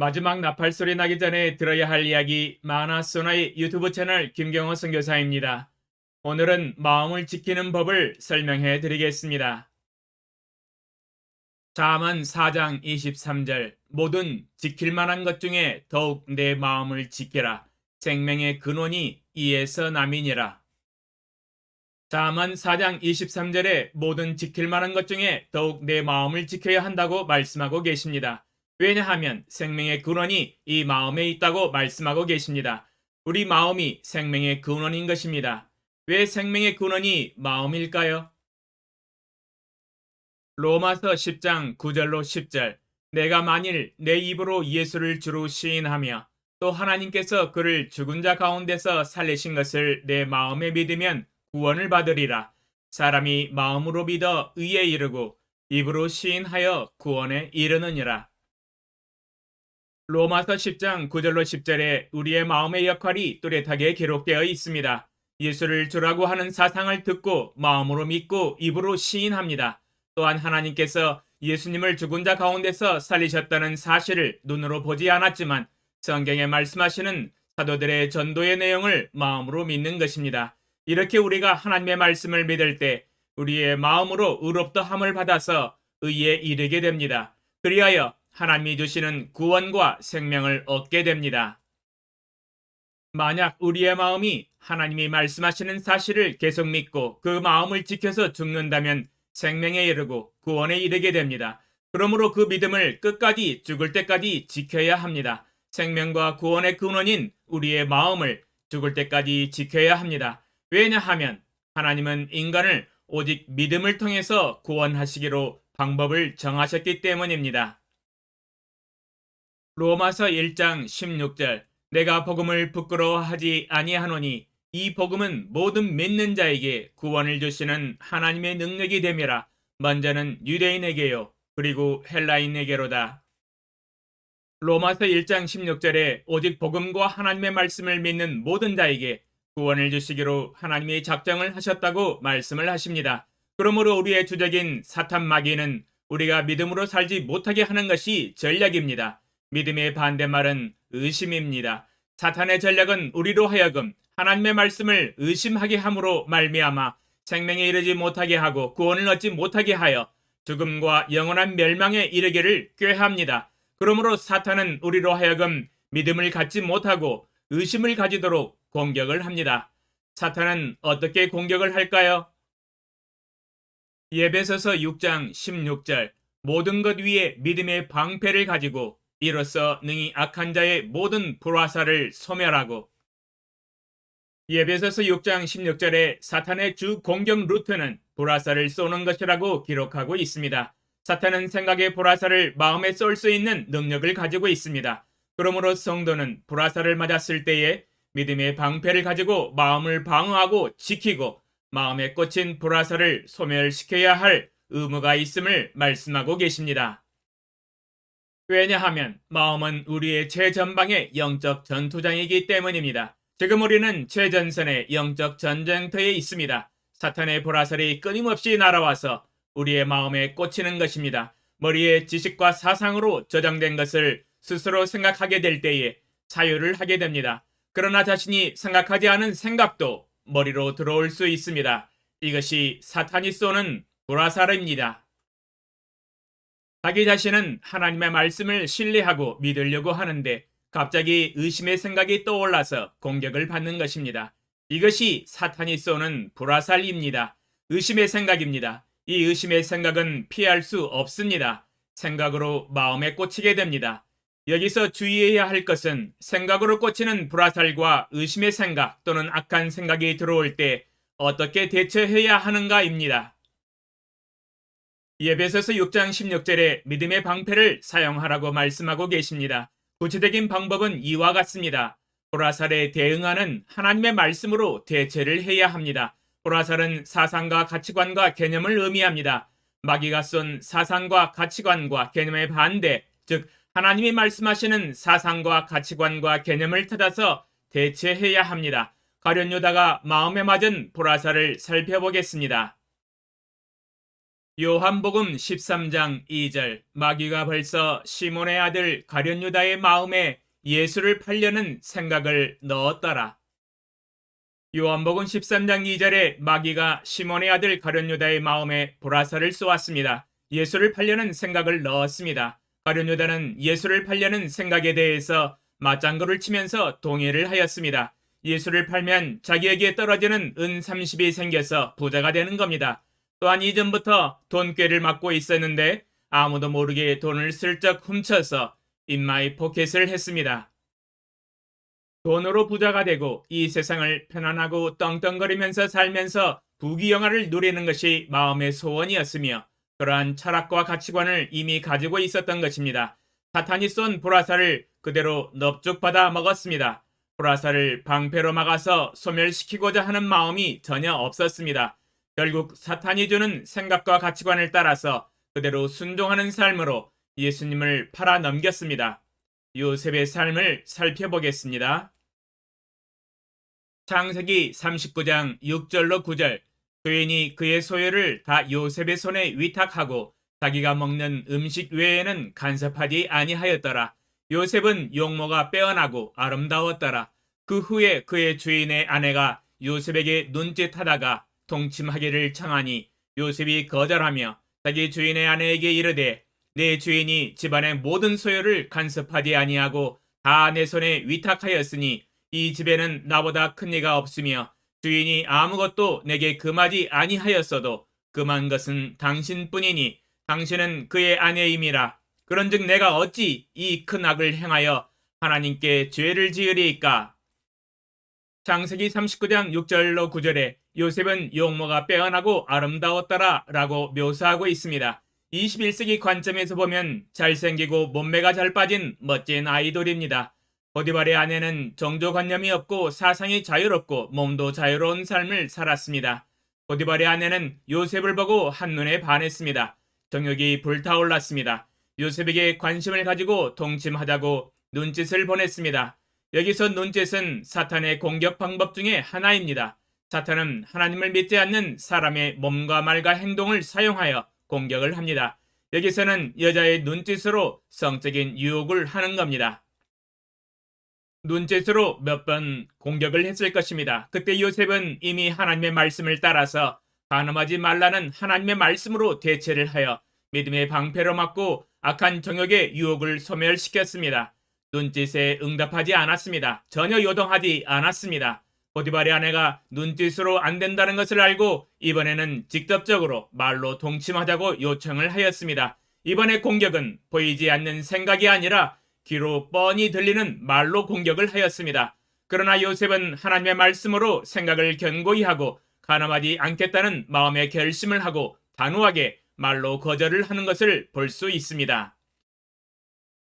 마지막 나팔 소리 나기 전에 들어야 할 이야기 마나소나의 유튜브 채널 김경호 선교사입니다. 오늘은 마음을 지키는 법을 설명해 드리겠습니다. 잠언 4장 23절 모든 지킬 만한 것 중에 더욱 내 마음을 지키라. 생명의 근원이 이에서 남이니라. 잠언 4장 23절에 모든 지킬 만한 것 중에 더욱 내 마음을 지켜야 한다고 말씀하고 계십니다. 왜냐하면 생명의 근원이 이 마음에 있다고 말씀하고 계십니다. 우리 마음이 생명의 근원인 것입니다. 왜 생명의 근원이 마음일까요? 로마서 10장 9절로 10절 내가 만일 내 입으로 예수를 주로 시인하며 또 하나님께서 그를 죽은 자 가운데서 살리신 것을 내 마음에 믿으면 구원을 받으리라. 사람이 마음으로 믿어 의에 이르고 입으로 시인하여 구원에 이르느니라. 로마서 10장 9절로 10절에 우리의 마음의 역할이 뚜렷하게 기록되어 있습니다. 예수를 주라고 하는 사상을 듣고 마음으로 믿고 입으로 시인합니다. 또한 하나님께서 예수님을 죽은 자 가운데서 살리셨다는 사실을 눈으로 보지 않았지만 성경에 말씀하시는 사도들의 전도의 내용을 마음으로 믿는 것입니다. 이렇게 우리가 하나님의 말씀을 믿을 때 우리의 마음으로 의롭다함을 받아서 의에 이르게 됩니다. 그리하여 하나님이 주시는 구원과 생명을 얻게 됩니다. 만약 우리의 마음이 하나님이 말씀하시는 사실을 계속 믿고 그 마음을 지켜서 죽는다면 생명에 이르고 구원에 이르게 됩니다. 그러므로 그 믿음을 끝까지 죽을 때까지 지켜야 합니다. 생명과 구원의 근원인 우리의 마음을 죽을 때까지 지켜야 합니다. 왜냐하면 하나님은 인간을 오직 믿음을 통해서 구원하시기로 방법을 정하셨기 때문입니다. 로마서 1장 16절 내가 복음을 부끄러워하지 아니하노니 이 복음은 모든 믿는 자에게 구원을 주시는 하나님의 능력이 됨이라. 먼저는 유대인에게요 그리고 헬라인에게로다. 로마서 1장 16절에 오직 복음과 하나님의 말씀을 믿는 모든 자에게 구원을 주시기로 하나님이 작정을 하셨다고 말씀을 하십니다. 그러므로 우리의 주적인 사탄 마귀는 우리가 믿음으로 살지 못하게 하는 것이 전략입니다. 믿음의 반대말은 의심입니다. 사탄의 전략은 우리로 하여금 하나님의 말씀을 의심하게 함으로 말미암아 생명에 이르지 못하게 하고 구원을 얻지 못하게 하여 죽음과 영원한 멸망에 이르기를 꾀합니다. 그러므로 사탄은 우리로 하여금 믿음을 갖지 못하고 의심을 가지도록 공격을 합니다. 사탄은 어떻게 공격을 할까요? 에베소서 6장 16절 모든 것 위에 믿음의 방패를 가지고 이로써 능히 악한 자의 모든 불화살을 소멸하고. 에베소서 6장 16절에 사탄의 주 공격 루트는 불화살을 쏘는 것이라고 기록하고 있습니다. 사탄은 생각의 불화살을 마음에 쏠 수 있는 능력을 가지고 있습니다. 그러므로 성도는 불화살을 맞았을 때에 믿음의 방패를 가지고 마음을 방어하고 지키고 마음에 꽂힌 불화살을 소멸시켜야 할 의무가 있음을 말씀하고 계십니다. 왜냐하면 마음은 우리의 최전방의 영적 전투장이기 때문입니다. 지금 우리는 최전선의 영적 전쟁터에 있습니다. 사탄의 불화살이 끊임없이 날아와서 우리의 마음에 꽂히는 것입니다. 머리에 지식과 사상으로 저장된 것을 스스로 생각하게 될 때에 사유를 하게 됩니다. 그러나 자신이 생각하지 않은 생각도 머리로 들어올 수 있습니다. 이것이 사탄이 쏘는 불화살입니다. 자기 자신은 하나님의 말씀을 신뢰하고 믿으려고 하는데 갑자기 의심의 생각이 떠올라서 공격을 받는 것입니다. 이것이 사탄이 쏘는 불화살입니다. 의심의 생각입니다. 이 의심의 생각은 피할 수 없습니다. 생각으로 마음에 꽂히게 됩니다. 여기서 주의해야 할 것은 생각으로 꽂히는 불화살과 의심의 생각 또는 악한 생각이 들어올 때 어떻게 대처해야 하는가입니다. 에베소서 6장 16절에 믿음의 방패를 사용하라고 말씀하고 계십니다. 구체적인 방법은 이와 같습니다. 불화살에 대응하는 하나님의 말씀으로 대처를 해야 합니다. 불화살은 사상과 가치관과 개념을 의미합니다. 마귀가 쏜 사상과 가치관과 개념의 반대, 즉 하나님이 말씀하시는 사상과 가치관과 개념을 찾아서 대처해야 합니다. 가룟 유다가 마음에 맞은 불화살을 살펴보겠습니다. 요한복음 13장 2절 마귀가 벌써 시몬의 아들 가룟 유다의 마음에 예수를 팔려는 생각을 넣었더라. 요한복음 13장 2절에 마귀가 시몬의 아들 가룟 유다의 마음에 보라살을 쏘았습니다. 예수를 팔려는 생각을 넣었습니다. 가룟 유다는 예수를 팔려는 생각에 대해서 맞장구를 치면서 동의를 하였습니다. 예수를 팔면 자기에게 떨어지는 은 30이 생겨서 부자가 되는 겁니다. 또한 이전부터 돈꾀를 맡고 있었는데 아무도 모르게 돈을 슬쩍 훔쳐서 인마이 포켓을 했습니다. 돈으로 부자가 되고 이 세상을 편안하고 떵떵거리면서 살면서 부귀영화를 누리는 것이 마음의 소원이었으며 그러한 철학과 가치관을 이미 가지고 있었던 것입니다. 사탄이 쏜 보라살을 그대로 넙죽받아 먹었습니다. 보라살을 방패로 막아서 소멸시키고자 하는 마음이 전혀 없었습니다. 결국 사탄이 주는 생각과 가치관을 따라서 그대로 순종하는 삶으로 예수님을 팔아 넘겼습니다. 요셉의 삶을 살펴보겠습니다. 창세기 39장 6절로 9절 주인이 그의 소유를 다 요셉의 손에 위탁하고 자기가 먹는 음식 외에는 간섭하지 아니하였더라. 요셉은 용모가 빼어나고 아름다웠더라. 그 후에 그의 주인의 아내가 요셉에게 눈짓하다가 동침하기를 청하니 요셉이 거절하며 자기 주인의 아내에게 이르되 내 주인이 집안의 모든 소유를 간섭하지 아니하고 다 내 손에 위탁하였으니 이 집에는 나보다 큰 이가 없으며 주인이 아무것도 내게 금하지 아니하였어도 금한 것은 당신뿐이니 당신은 그의 아내임이라. 그런즉 내가 어찌 이 큰 악을 행하여 하나님께 죄를 지으리이까. 창세기 39장 6절로 9절에 요셉은 용모가 빼어나고 아름다웠더라 라고 묘사하고 있습니다. 21세기 관점에서 보면 잘생기고 몸매가 잘 빠진 멋진 아이돌입니다. 보디발의 아내는 종교관념이 없고 사상이 자유롭고 몸도 자유로운 삶을 살았습니다. 보디발의 아내는 요셉을 보고 한눈에 반했습니다. 정욕이 불타올랐습니다. 요셉에게 관심을 가지고 동침하자고 눈짓을 보냈습니다. 여기서 눈짓은 사탄의 공격 방법 중에 하나입니다. 사탄은 하나님을 믿지 않는 사람의 몸과 말과 행동을 사용하여 공격을 합니다. 여기서는 여자의 눈짓으로 성적인 유혹을 하는 겁니다. 눈짓으로 몇 번 공격을 했을 것입니다. 그때 요셉은 이미 하나님의 말씀을 따라서 간음하지 말라는 하나님의 말씀으로 대체를 하여 믿음의 방패로 막고 악한 정욕의 유혹을 소멸시켰습니다. 눈짓에 응답하지 않았습니다. 전혀 요동하지 않았습니다. 보디발의 아내가 눈짓으로 안 된다는 것을 알고 이번에는 직접적으로 말로 동침하자고 요청을 하였습니다. 이번의 공격은 보이지 않는 생각이 아니라 귀로 뻔히 들리는 말로 공격을 하였습니다. 그러나 요셉은 하나님의 말씀으로 생각을 견고히 하고 간음하지 않겠다는 마음의 결심을 하고 단호하게 말로 거절을 하는 것을 볼 수 있습니다.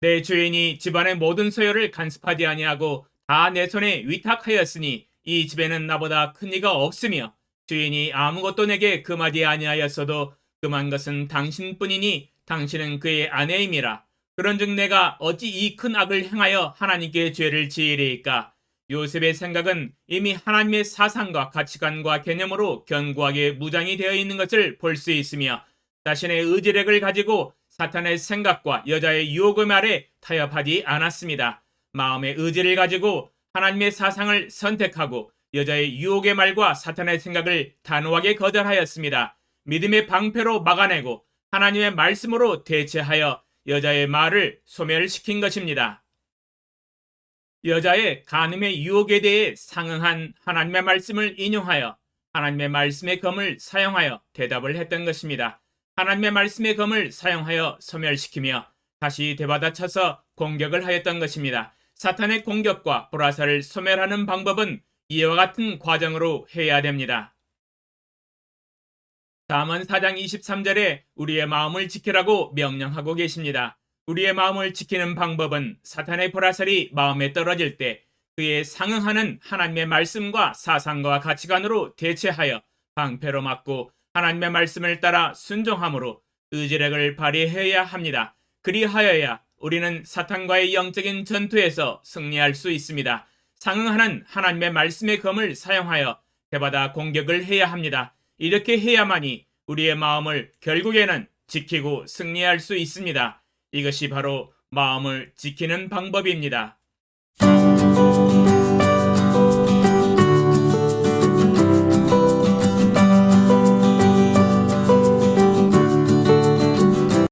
내 주인이 집안의 모든 소유를 간섭하지 아니하고 다 내 손에 위탁하였으니 이 집에는 나보다 큰 이가 없으며 주인이 아무것도 내게 금하지 아니하였어도 금한 것은 당신뿐이니 당신은 그의 아내임이라. 그런즉 내가 어찌 이 큰 악을 행하여 하나님께 죄를 지으리이까. 요셉의 생각은 이미 하나님의 사상과 가치관과 개념으로 견고하게 무장이 되어 있는 것을 볼 수 있으며 자신의 의지력을 가지고 사탄의 생각과 여자의 유혹의 말에 타협하지 않았습니다. 마음의 의지를 가지고 하나님의 사상을 선택하고 여자의 유혹의 말과 사탄의 생각을 단호하게 거절하였습니다. 믿음의 방패로 막아내고 하나님의 말씀으로 대체하여 여자의 말을 소멸시킨 것입니다. 여자의 간음의 유혹에 대해 상응한 하나님의 말씀을 인용하여 하나님의 말씀의 검을 사용하여 대답을 했던 것입니다. 하나님의 말씀의 검을 사용하여 소멸시키며 다시 되받아쳐서 공격을 하였던 것입니다. 사탄의 공격과 보라살을 소멸하는 방법은 이와 같은 과정으로 해야 됩니다. 잠언 4장 23절에 우리의 마음을 지키라고 명령하고 계십니다. 우리의 마음을 지키는 방법은 사탄의 보라살이 마음에 떨어질 때 그에 상응하는 하나님의 말씀과 사상과 가치관으로 대체하여 방패로 막고 하나님의 말씀을 따라 순종함으로 의지력을 발휘해야 합니다. 그리하여야 우리는 사탄과의 영적인 전투에서 승리할 수 있습니다. 상응하는 하나님의 말씀의 검을 사용하여 되받아 공격을 해야 합니다. 이렇게 해야만이 우리의 마음을 결국에는 지키고 승리할 수 있습니다. 이것이 바로 마음을 지키는 방법입니다.